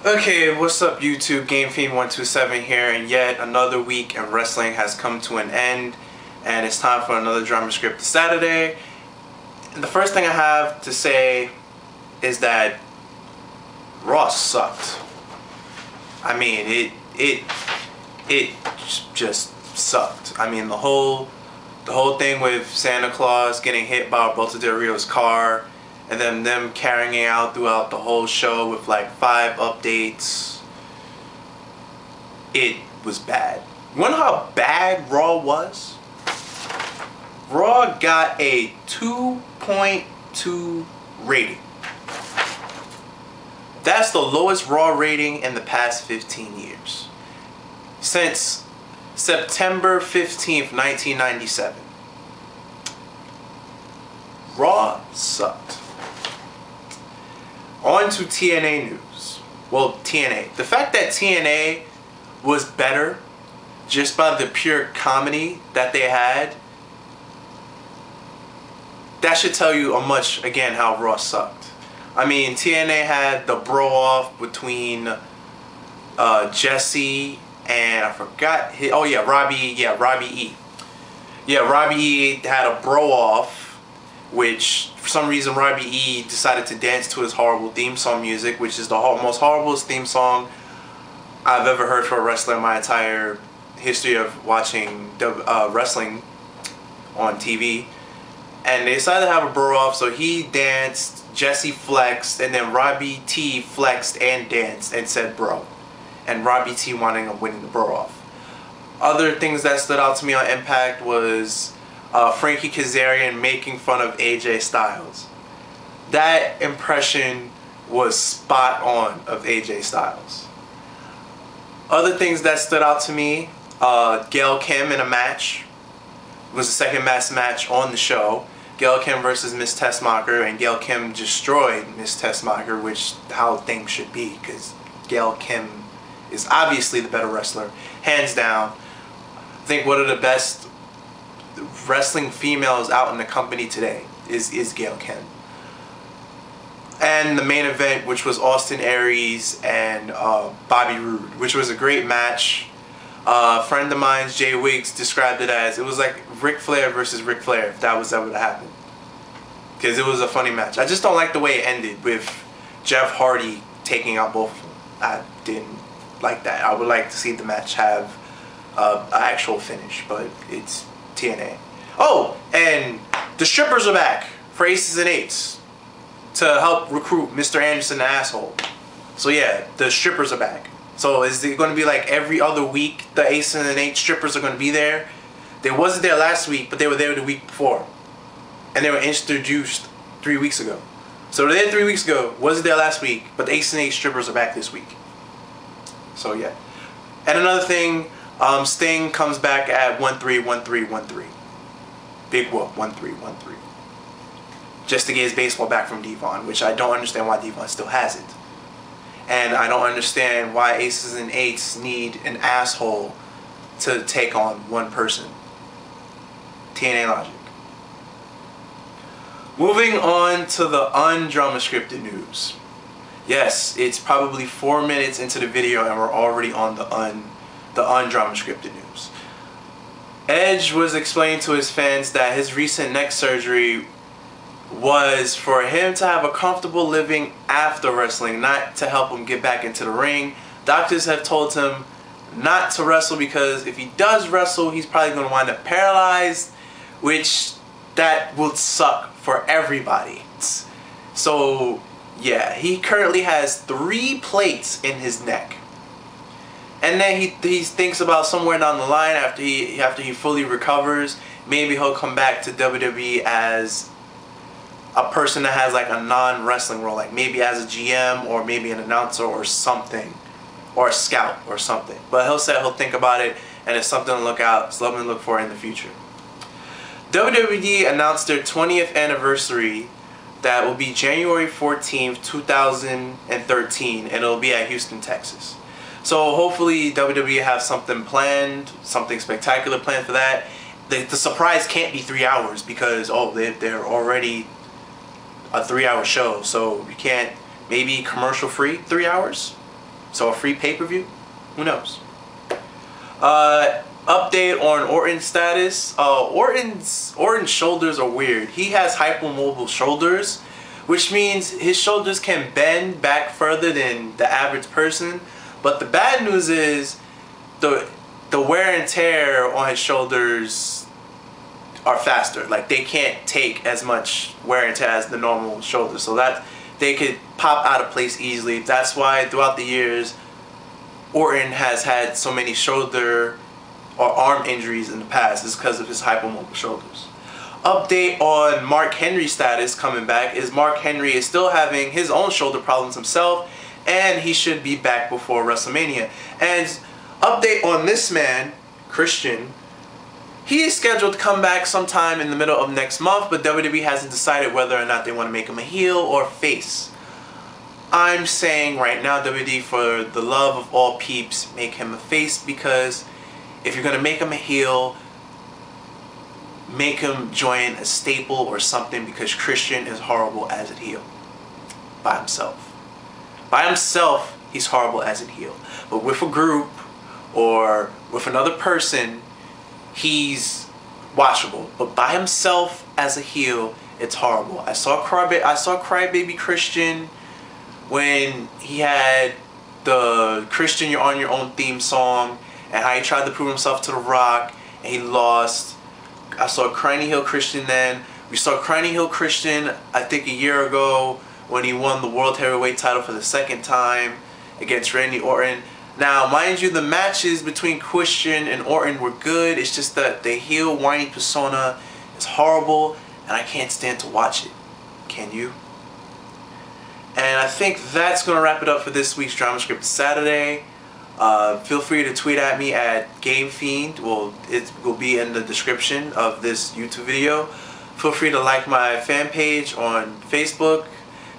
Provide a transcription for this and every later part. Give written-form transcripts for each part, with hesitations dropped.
Okay, what's up YouTube? GameFiend127 here, and yet another week in wrestling has come to an end, and it's time for another drama script Saturday. And the first thing I have to say is that Raw sucked. I mean, it just sucked. I mean, the whole thing with Santa Claus getting hit by Alberto Del Rio's car, and then them carrying it out throughout the whole show with like 5 updates. It was bad. You wanna know how bad Raw was? Raw got a 2.2 rating. That's the lowest Raw rating in the past 15 years. Since September 15th, 1997. Raw sucked. On to TNA news. Well, TNA. The fact that TNA was better just by the pure comedy that they had, that should tell you much, again, how Raw sucked. I mean, TNA had the bro-off between Jesse and, I forgot his, oh yeah, Robbie E. Yeah, Robbie E had a bro-off, which for some reason Robbie E decided to dance to his horrible theme song music, which is the most horriblest theme song I've ever heard for a wrestler in my entire history of watching wrestling on TV. And they decided to have a bro-off, so he danced, Jesse flexed, and then Robbie T flexed and danced and said bro. And Robbie T wanting to win the bro-off. Other things that stood out to me on Impact was Frankie Kazarian making fun of AJ Styles. That impression was spot on of AJ Styles. Other things that stood out to me, Gail Kim in a match. It was the second best match on the show. Gail Kim versus Miss Tessmacher, and Gail Kim destroyed Miss Tessmacher, which how things should be, because Gail Kim is obviously the better wrestler, hands down. I think one of the best wrestling females out in the company today is Gail Kim. And the main event, which was Austin Aries and Bobby Roode, which was a great match. A friend of mine, Jay Wiggs, described it as, it was like Ric Flair versus Ric Flair, if that was ever to happen. Because it was a funny match. I just don't like the way it ended with Jeff Hardy taking out both of them. I didn't like that. I would like to see the match have an actual finish, but it's TNA. Oh, and the strippers are back for Aces and Eights to help recruit Mr. Anderson the asshole. So yeah, the strippers are back. So is it going to be like every other week the Aces and Eights strippers are going to be there? They wasn't there last week, but they were there the week before. And they were introduced 3 weeks ago. So they're there 3 weeks ago, wasn't there last week, but the Aces and Eights strippers are back this week. So yeah. And another thing, Sting comes back at 131313. Big whoop, 1313. Just to get his baseball back from Devon, which I don't understand why Devon still has it. And I don't understand why Aces and Eights need an asshole to take on one person. TNA logic. Moving on to the undrama scripted news. Yes, it's probably 4 minutes into the video and we're already on the undrama scripted news. Edge was explaining to his fans that his recent neck surgery was for him to have a comfortable living after wrestling, not to help him get back into the ring. Doctors have told him not to wrestle because if he does wrestle, he's probably going to wind up paralyzed, which that will suck for everybody. So yeah, he currently has 3 plates in his neck. And then he thinks about somewhere down the line after he fully recovers, maybe he'll come back to WWE as a person that has like a non-wrestling role, like maybe as a GM or maybe an announcer or something, or a scout or something. But he'll say he'll think about it, and it's something to look out, something to look for in the future. WWE announced their 20th anniversary that will be January 14th, 2013, and it'll be at Houston, Texas. So hopefully WWE have something planned, something spectacular planned for that. The surprise can't be 3 hours because they're already a 3-hour show, so you can't, maybe commercial free 3 hours, So a free pay-per-view? Who knows? Update on Orton's status. Orton's shoulders are weird. He has hypermobile shoulders, which means his shoulders can bend back further than the average person. But the bad news is the wear and tear on his shoulders are faster. Like, they can't take as much wear and tear as the normal shoulders, so that they could pop out of place easily. That's why throughout the years Orton has had so many shoulder or arm injuries in the past. Is because of his hypermobile shoulders. Update on Mark Henry's status coming back is Mark Henry is still having his own shoulder problems himself, and he should be back before WrestleMania. And update on this man, Christian. He is scheduled to come back sometime in the middle of next month, but WWE hasn't decided whether or not they want to make him a heel or face. I'm saying right now, WWE, for the love of all peeps, make him a face, because if you're going to make him a heel, make him join a staple or something, because Christian is horrible as a heel. By himself. By himself, he's horrible as a heel. But with a group or with another person, he's watchable. But by himself as a heel, it's horrible. I saw Crybaby Christian when he had the Christian You're On Your Own theme song, and how he tried to prove himself to The Rock and he lost. I saw Crying Heel Christian then. We saw Crying Heel Christian, I think, a year ago when he won the World Heavyweight title for the second time against Randy Orton. Now, mind you, the matches between Christian and Orton were good. It's just that the heel whiny persona is horrible, and I can't stand to watch it. Can you? And I think that's going to wrap it up for this week's Drama Script Saturday. Feel free to tweet at me at GameFiend. Well, it will be in the description of this YouTube video. Feel free to like my fan page on Facebook,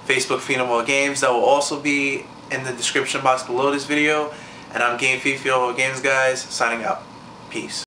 Facebook Fiend of All Games. That will also be in the description box below this video. And I'm GameFiend, Fiend of All Games, guys, signing out. Peace.